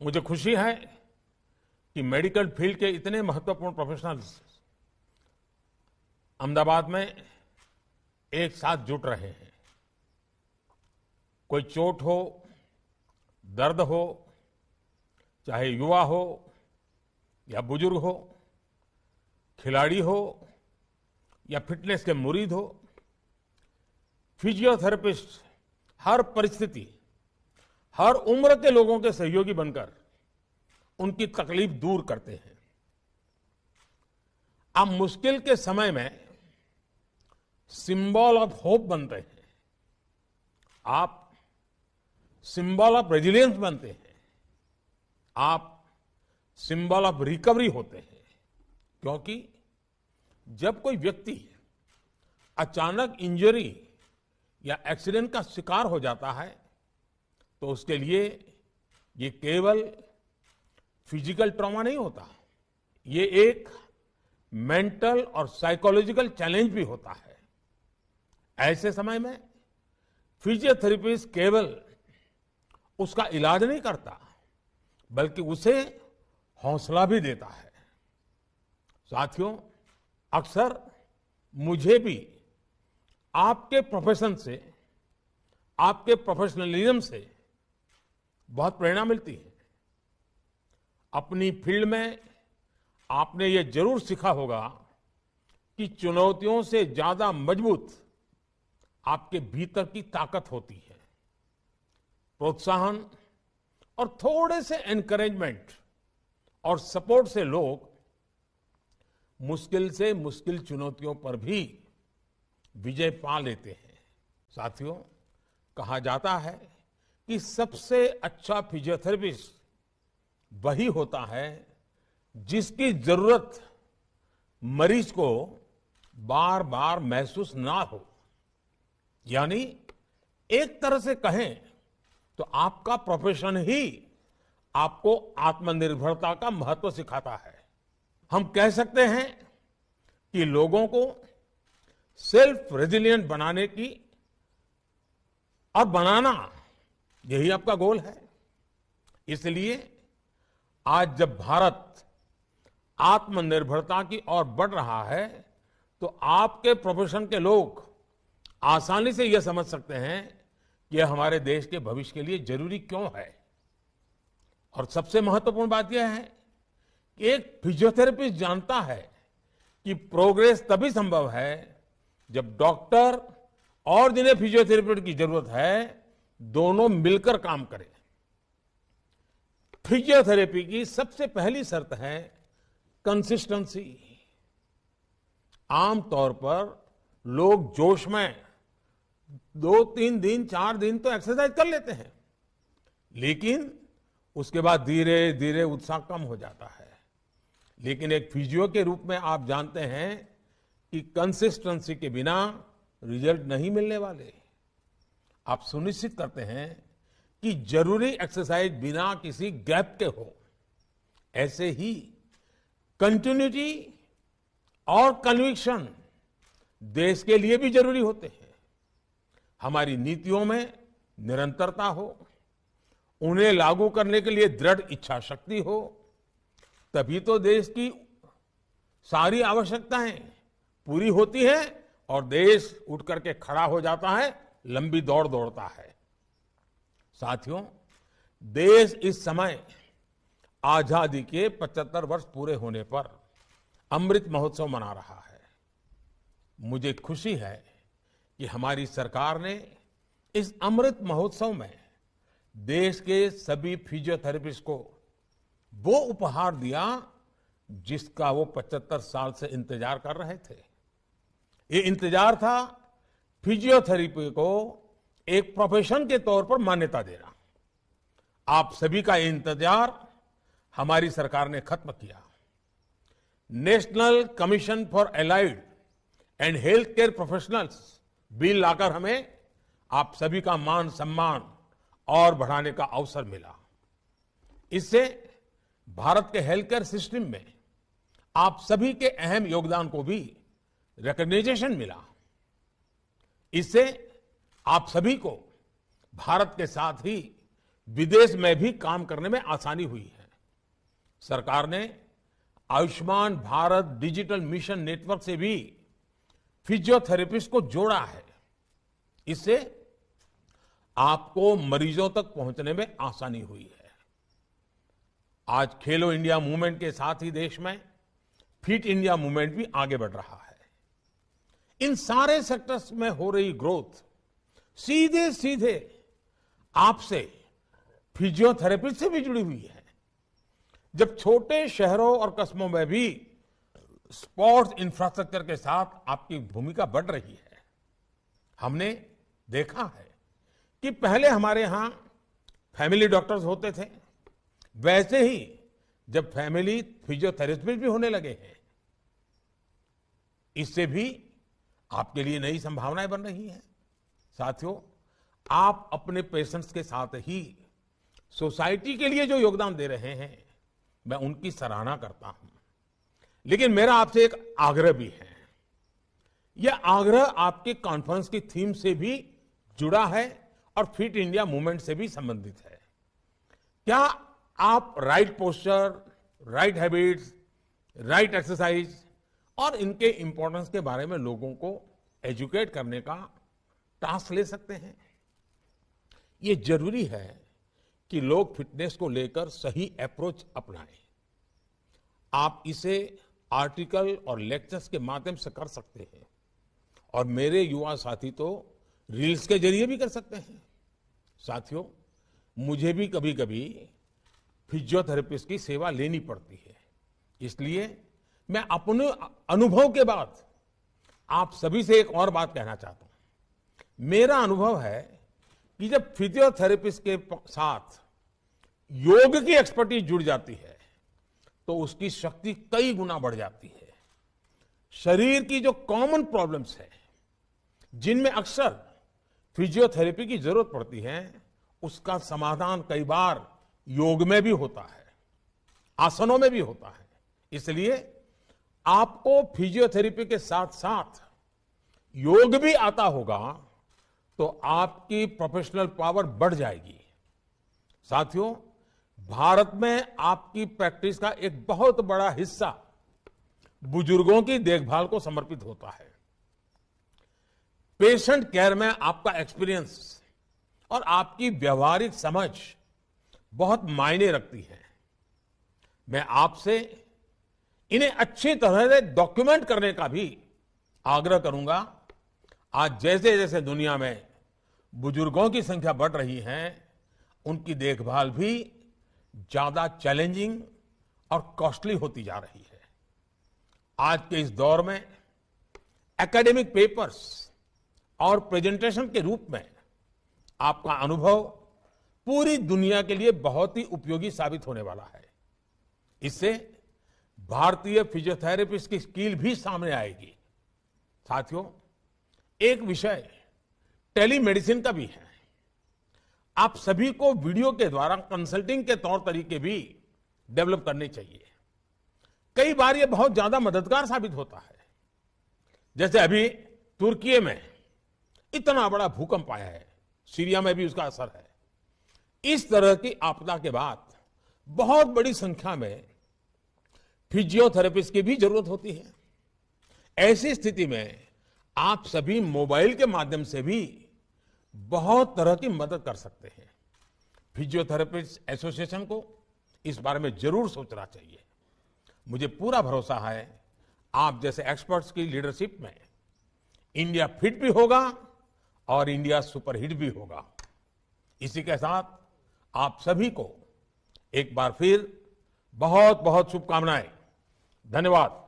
मुझे खुशी है कि मेडिकल फील्ड के इतने महत्वपूर्ण प्रोफेशनल्स अहमदाबाद में एक साथ जुट रहे हैं। कोई चोट हो, दर्द हो, चाहे युवा हो या बुजुर्ग हो, खिलाड़ी हो या फिटनेस के मुरीद हो, फिजियोथेरेपिस्ट हर परिस्थिति, हर उम्र के लोगों के सहयोगी बनकर उनकी तकलीफ दूर करते हैं। आप मुश्किल के समय में सिंबल ऑफ होप बनते हैं, आप सिंबल ऑफ रेजिलियंस बनते हैं, आप सिंबल ऑफ रिकवरी होते हैं। क्योंकि जब कोई व्यक्ति अचानक इंजरी या एक्सीडेंट का शिकार हो जाता है तो उसके लिए ये केवल फिजिकल ट्रॉमा नहीं होता, ये एक मेंटल और साइकोलॉजिकल चैलेंज भी होता है। ऐसे समय में फिजियोथेरेपिस्ट केवल उसका इलाज नहीं करता बल्कि उसे हौसला भी देता है। साथियों, अक्सर मुझे भी आपके प्रोफेशन से, आपके प्रोफेशनलिज्म से बहुत प्रेरणा मिलती है। अपनी फील्ड में आपने ये जरूर सीखा होगा कि चुनौतियों से ज्यादा मजबूत आपके भीतर की ताकत होती है। प्रोत्साहन और थोड़े से एनकरेजमेंट और सपोर्ट से लोग मुश्किल से मुश्किल चुनौतियों पर भी विजय पा लेते हैं। साथियों, कहा जाता है कि सबसे अच्छा फिजियोथेरेपिस्ट वही होता है जिसकी जरूरत मरीज को बार बार महसूस ना हो। यानी एक तरह से कहें तो आपका प्रोफेशन ही आपको आत्मनिर्भरता का महत्व सिखाता है। हम कह सकते हैं कि लोगों को सेल्फ रेजिलिएंट बनाने की और बनाना यही आपका गोल है। इसलिए आज जब भारत आत्मनिर्भरता की ओर बढ़ रहा है तो आपके प्रोफेशन के लोग आसानी से यह समझ सकते हैं कि यह हमारे देश के भविष्य के लिए जरूरी क्यों है। और सबसे महत्वपूर्ण बात यह है कि एक फिजियोथेरेपिस्ट जानता है कि प्रोग्रेस तभी संभव है जब डॉक्टर और जिन्हें फिजियोथेरेपी की जरूरत है दोनों मिलकर काम करें। फिजियोथेरेपी की सबसे पहली शर्त है कंसिस्टेंसी। आमतौर पर लोग जोश में 2-3 दिन 4 दिन तो एक्सरसाइज कर लेते हैं, लेकिन उसके बाद धीरे धीरे उत्साह कम हो जाता है। लेकिन एक फिजियो के रूप में आप जानते हैं कि कंसिस्टेंसी के बिना रिजल्ट नहीं मिलने वाले। आप सुनिश्चित करते हैं कि जरूरी एक्सरसाइज बिना किसी गैप के हो। ऐसे ही कंटिन्यूटी और कन्विक्शन देश के लिए भी जरूरी होते हैं। हमारी नीतियों में निरंतरता हो, उन्हें लागू करने के लिए दृढ़ इच्छा शक्ति हो, तभी तो देश की सारी आवश्यकताएं पूरी होती है और देश उठ करके खड़ा हो जाता है, लंबी दौड़ दौड़ता है। साथियों, देश इस समय आजादी के 75 वर्ष पूरे होने पर अमृत महोत्सव मना रहा है। मुझे खुशी है कि हमारी सरकार ने इस अमृत महोत्सव में देश के सभी फिजियोथेरेपिस्ट को वो उपहार दिया जिसका वो 75 साल से इंतजार कर रहे थे। ये इंतजार था फिजियोथेरेपी को एक प्रोफेशन के तौर पर मान्यता देना। आप सभी का ये इंतजार हमारी सरकार ने खत्म किया। National commission for allied and health care professionals bill लाकर हमें आप सभी का मान सम्मान और बढ़ाने का अवसर मिला। इससे भारत के हेल्थ केयर सिस्टम में आप सभी के अहम योगदान को भी रिकॉग्निशन मिला। इससे आप सभी को भारत के साथ ही विदेश में भी काम करने में आसानी हुई है। सरकार ने Ayushman Bharat digital mission network से भी फिजियोथेरेपिस्ट को जोड़ा है। इससे आपको मरीजों तक पहुंचने में आसानी हुई है। आज खेलो इंडिया मूवमेंट के साथ ही देश में फिट इंडिया मूवमेंट भी आगे बढ़ रहा है। इन सारे सेक्टर्स में हो रही ग्रोथ सीधे सीधे आपसे फिजियोथेरेपी से भी जुड़ी हुई है। जब छोटे शहरों और कस्बों में भी स्पोर्ट्स इंफ्रास्ट्रक्चर के साथ आपकी भूमिका बढ़ रही है। हमने देखा है कि पहले हमारे यहां फैमिली डॉक्टर्स होते थे, वैसे ही जब फैमिली फिजियोथेरेपिस्ट भी होने लगे हैं, इससे भी आपके लिए नई संभावनाएं बन रही हैं। साथियों, आप अपने पेशेंट्स के साथ ही सोसाइटी के लिए जो योगदान दे रहे हैं, मैं उनकी सराहना करता हूं। लेकिन मेरा आपसे एक आग्रह भी है। यह आग्रह आपके कॉन्फ्रेंस की थीम से भी जुड़ा है और फिट इंडिया मूवमेंट से भी संबंधित है। क्या आप right posture, right habits, right exercise और इनके इंपॉर्टेंस के बारे में लोगों को एजुकेट करने का टास्क ले सकते हैं? ये जरूरी है कि लोग फिटनेस को लेकर सही अप्रोच अपनाएं। आप इसे आर्टिकल और लेक्चर्स के माध्यम से कर सकते हैं और मेरे युवा साथी तो रील्स के जरिए भी कर सकते हैं। साथियों, मुझे भी कभी कभी फिजियोथेरेपिस्ट की सेवा लेनी पड़ती है। इसलिए मैं अपने अनुभव के बाद आप सभी से एक और बात कहना चाहता हूं। मेरा अनुभव है कि जब फिजियोथेरेपिस्ट के साथ योग की एक्सपर्टीज जुड़ जाती है तो उसकी शक्ति कई गुना बढ़ जाती है। शरीर की जो कॉमन प्रॉब्लम्स है, जिनमें अक्सर फिजियोथेरेपी की जरूरत पड़ती है, उसका समाधान कई बार योग में भी होता है, आसनों में भी होता है। इसलिए आपको फिजियोथेरेपी के साथ साथ योग भी आता होगा तो आपकी प्रोफेशनल पावर बढ़ जाएगी। साथियों, भारत में आपकी प्रैक्टिस का एक बहुत बड़ा हिस्सा बुजुर्गों की देखभाल को समर्पित होता है। पेशेंट केयर में आपका एक्सपीरियंस और आपकी व्यवहारिक समझ बहुत मायने रखती है। मैं आपसे इन्हें अच्छी तरह से डॉक्यूमेंट करने का भी आग्रह करूंगा। आज जैसे जैसे दुनिया में बुजुर्गों की संख्या बढ़ रही है, उनकी देखभाल भी ज्यादा चैलेंजिंग और कॉस्टली होती जा रही है। आज के इस दौर में एकेडमिक पेपर्स और प्रेजेंटेशन के रूप में आपका अनुभव पूरी दुनिया के लिए बहुत ही उपयोगी साबित होने वाला है। इससे भारतीय फिजियोथेरेपिस्ट की स्किल भी सामने आएगी। साथियों, एक विषय टेलीमेडिसिन का भी है। आप सभी को वीडियो के द्वारा कंसल्टिंग के तौर तरीके भी डेवलप करने चाहिए। कई बार यह बहुत ज्यादा मददगार साबित होता है। जैसे अभी तुर्की में इतना बड़ा भूकंप आया है, सीरिया में भी उसका असर है। इस तरह की आपदा के बाद बहुत बड़ी संख्या में फिजियोथेरेपिस्ट की भी जरूरत होती है। ऐसी स्थिति में आप सभी मोबाइल के माध्यम से भी बहुत तरह की मदद कर सकते हैं। फिजियोथेरेपिस्ट एसोसिएशन को इस बारे में जरूर सोचना चाहिए। मुझे पूरा भरोसा है आप जैसे एक्सपर्ट्स की लीडरशिप में इंडिया फिट भी होगा और इंडिया सुपरहिट भी होगा। इसी के साथ आप सभी को एक बार फिर बहुत बहुत शुभकामनाएं। धन्यवाद।